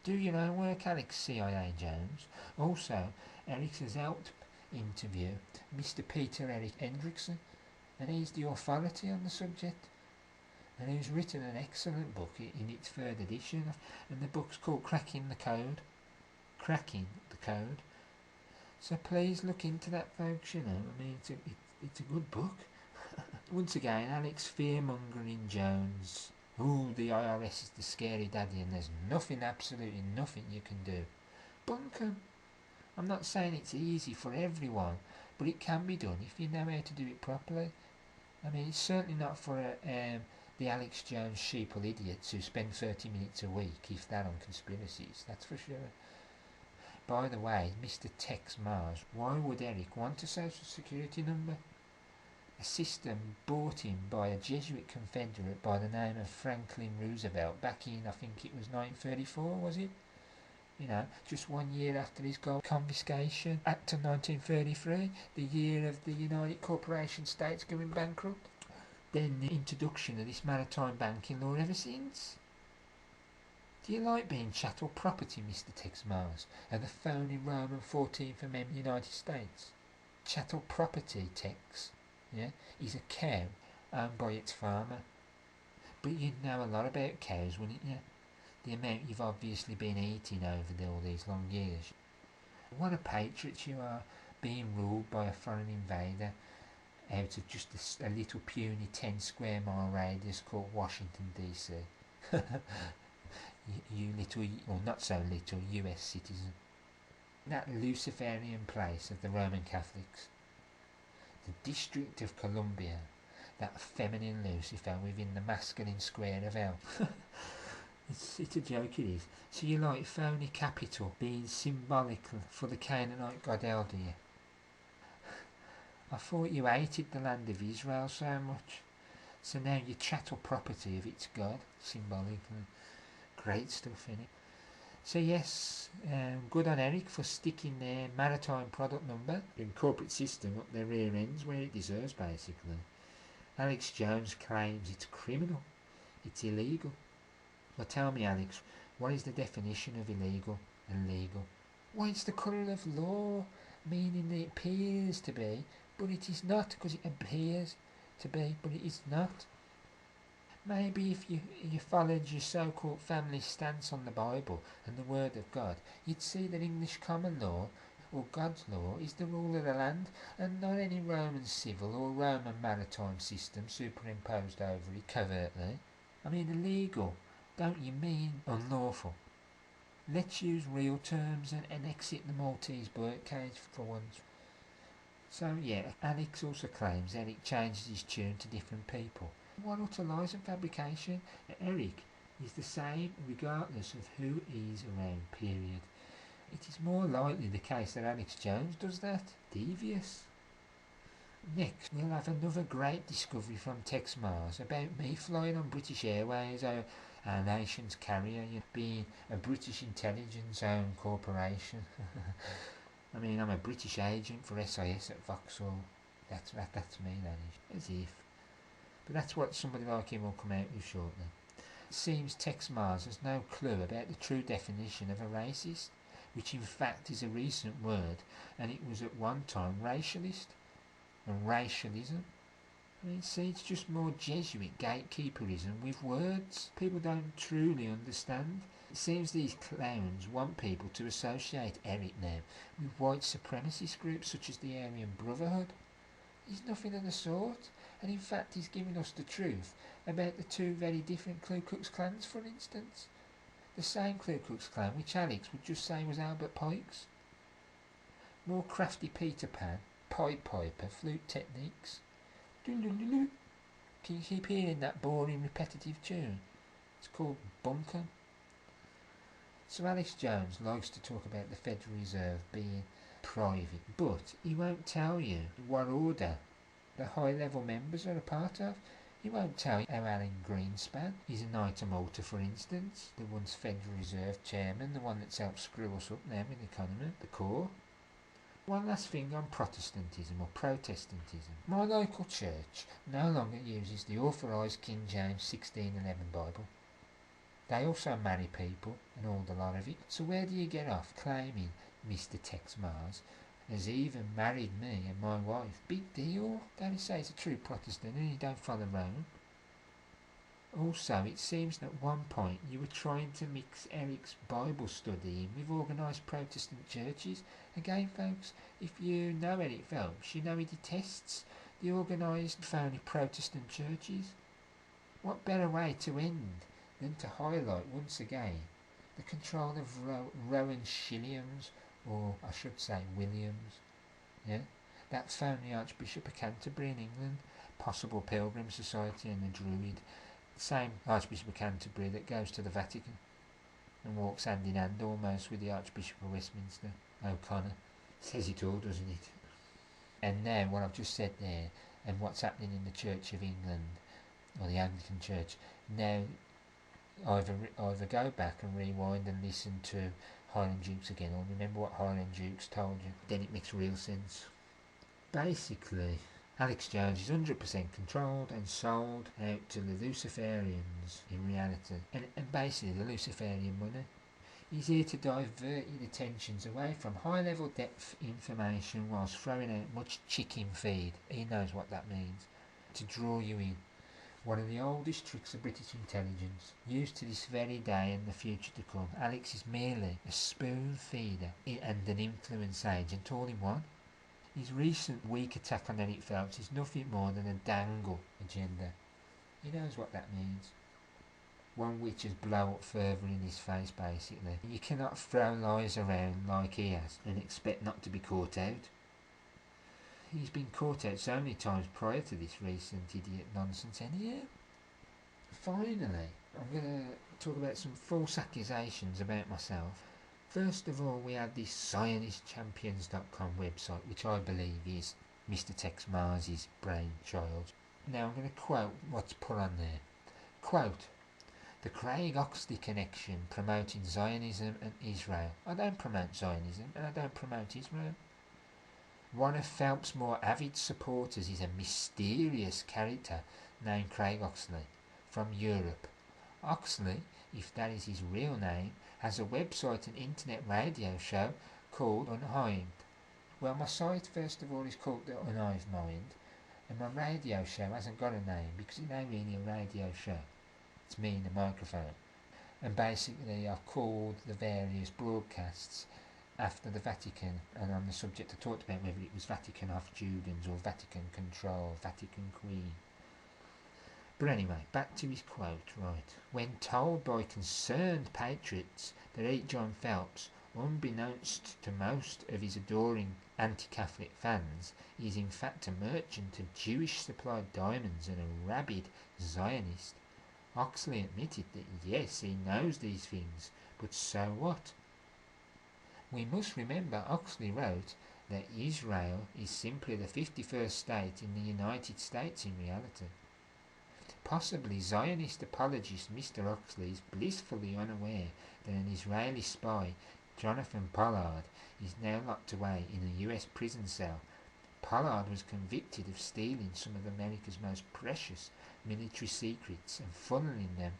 Do your own work, Alex CIA Jones. Also, Eric has helped interview Mr. Peter Eric Hendrickson, and he's the authority on the subject, and he's written an excellent book in its third edition, and the book's called Cracking the Code. Cracking the Code. So please look into that, folks. I mean, it's a good book. Once again, Alex fear-mongering Jones. Ooh, the IRS is the scary daddy and there's nothing, absolutely nothing you can do. Bunk 'em. I'm not saying it's easy for everyone, but it can be done if you know how to do it properly. I mean, it's certainly not for the Alex Jones sheeple idiots who spend 30 minutes a week, if that, on conspiracies, that's for sure. By the way, Mr. Tex Mars, why would Eric want a social security number? A system brought in by a Jesuit Confederate by the name of Franklin Roosevelt back in, I think it was 1934, was it? Just 1 year after his gold confiscation act of 1933, the year of the United Corporation States going bankrupt. Then the introduction of this maritime banking law ever since. Do you like being chattel property, Mr. Tex Mars, of the phony Roman 14th Amendment United States? Chattel property, Tex, yeah, is a cow owned by its farmer. But you'd know a lot about cows, wouldn't you? The amount you've obviously been eating over all these long years. What a patriot you are, being ruled by a foreign invader out of just a little puny 10 square mile radius called Washington DC. you little, or not so little, US citizen. That Luciferian place of the Roman Catholics. The District of Columbia. That feminine Lucifer within the masculine square of hell. It's a joke, it is. So you like phony capital being symbolic for the Canaanite god El, do you? I thought you hated the land of Israel so much. So now you chattel property of its god, symbolically. Great stuff, innit? So yes, good on Eric for sticking their maritime product number in corporate system up their rear ends where it deserves, basically. Alex Jones claims it's criminal. It's illegal. Well, tell me, Alex, what is the definition of illegal and legal? Why, it's the colour of law, meaning that it appears to be, but it is not, because it appears to be, but it is not. Maybe if you followed your so-called family stance on the Bible and the Word of God, you'd see that English common law, or God's law, is the rule of the land, and not any Roman civil or Roman maritime system superimposed over it covertly. I mean, illegal. Don't you mean unlawful? Let's use real terms and exit the Maltese birdcage for once. So yeah, Alex also claims Eric changes his tune to different people. What utter lies and fabrication. Eric is the same regardless of who is around, period. It is more likely the case that Alex Jones does that. Devious. Next, we'll have another great discovery from Tex Mars about me flying on British Airways, our nation's carrier, being a British intelligence owned corporation. I mean, I'm a British agent for SIS at Vauxhall. That's me, that is. As if. But that's what somebody like him will come out with shortly. It seems Tex Mars has no clue about the true definition of a racist, which in fact is a recent word, and it was at one time racialist. And racialism. I mean, see, it's just more Jesuit gatekeeperism with words. People don't truly understand. It seems these clowns want people to associate Eric now with white supremacist groups such as the Aryan Brotherhood. He's nothing of the sort, and in fact he's giving us the truth about the two very different Ku Klux Klans, for instance. The same Ku Klux Klan which Alex would just say was Albert Pike's. More crafty Peter Pan, Pied Piper, flute techniques. Can you keep hearing that boring repetitive tune? It's called Bunker. So Alex Jones likes to talk about the Federal Reserve being private, but he won't tell you what order the high-level members are a part of. He won't tell you how Alan Greenspan is an item alter, for instance, the once Federal Reserve chairman, the one that's helped screw us up now with the economy, the core. One last thing on Protestantism or Protestantism. My local church no longer uses the authorised King James 1611 Bible. They also marry people and all the lot of it. So where do you get off claiming Mr. Tex Mars has even married me and my wife? Big deal. Don't say he's a true Protestant and he don't follow Rome. Also, it seems that at one point you were trying to mix Eric's Bible study in with organised Protestant churches. Again, folks, if you know Eric Phelps, you know he detests the organised phony Protestant churches. What better way to end than to highlight once again the control of Rowan Shilliams, or I should say Williams, that phony Archbishop of Canterbury in England, possible Pilgrim Society and the Druid, the same Archbishop of Canterbury that goes to the Vatican and walks hand in hand almost with the Archbishop of Westminster, O'Connor. Says it all, doesn't it? And now what I've just said there, and what's happening in the Church of England, or the Anglican Church, now either go back and rewind and listen to Highland Dukes again, or remember what Highland Dukes told you, then it makes real sense. Basically, Alex Jones is 100% controlled and sold out to the Luciferians in reality, and basically the Luciferian money. He's here to divert your attentions away from high-level depth information whilst throwing out much chicken feed. He knows what that means. To draw you in. One of the oldest tricks of British intelligence, used to this very day and the future to come. Alex is merely a spoon feeder and an influence agent all in one. His recent weak attack on Eric Phelps is nothing more than a dangle agenda. He knows what that means. One which has blown up further in his face, basically. You cannot throw lies around like he has and expect not to be caught out. He's been caught out so many times prior to this recent idiot nonsense anyhow. Finally, I'm going to talk about some false accusations about myself. First of all, we have this ZionistChampions.com website, which I believe is Mr. Tex Mars' brainchild. Now I'm going to quote what's put on there. Quote, "The Craig Oxley connection promoting Zionism and Israel." I don't promote Zionism and I don't promote Israel. One of Phelps' more avid supporters is a mysterious character named Craig Oxley from Europe. Oxley, if that is his real name, has a website and internet radio show called Unhived. Well, my site first of all is called The Unhived Mind, and my radio show hasn't got a name because it ain't really a radio show. It's me and the microphone. And basically I've called the various broadcasts after the Vatican, and on the subject I talked about whether it was Vatican off Judens or Vatican Control, Vatican Queen. But anyway, back to his quote, right. When told by concerned patriots that St. John Phelps, unbeknownst to most of his adoring anti-Catholic fans, is in fact a merchant of Jewish-supplied diamonds and a rabid Zionist, Oxley admitted that yes, he knows these things, but so what? We must remember Oxley wrote that Israel is simply the 51st state in the United States in reality. Possibly Zionist apologist Mr. Oxley is blissfully unaware that an Israeli spy, Jonathan Pollard, is now locked away in a US prison cell. Pollard was convicted of stealing some of America's most precious military secrets and funneling them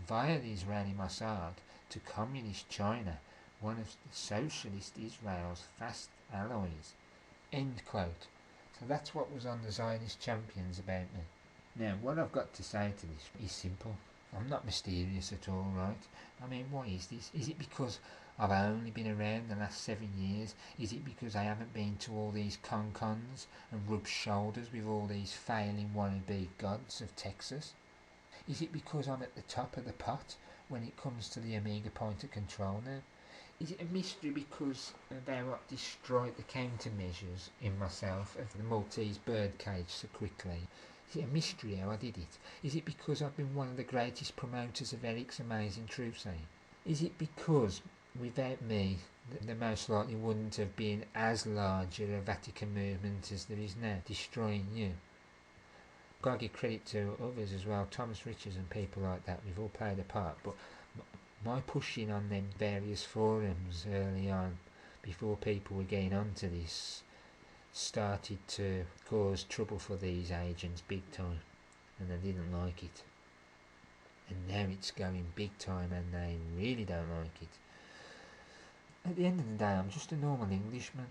via the Israeli Mossad to Communist China, one of the Socialist Israel's fast allies. End quote. So that's what was on the Zionist Champions about me. Now, what I've got to say to this is simple. I'm not mysterious at all, right? I mean, what is this? Is it because I've only been around the last 7 years? Is it because I haven't been to all these con-cons and rubbed shoulders with all these failing wannabe gods of Texas? Is it because I'm at the top of the pot when it comes to the Omega point of control now? Is it a mystery because they what destroyed the countermeasures in myself of the Maltese birdcage so quickly? Is it a mystery how I did it? Is it because I've been one of the greatest promoters of Eric's amazing truth saying? Is it because without me there most likely wouldn't have been as large a Vatican movement as there is now, destroying you? Got to give credit to others as well, Thomas Richards and people like that. We've all played a part, but my pushing on them various forums early on, before people were getting onto this, started to cause trouble for these agents big time, and they didn't like it. and now it's going big time and they really don't like it. At the end of the day, I'm just a normal Englishman.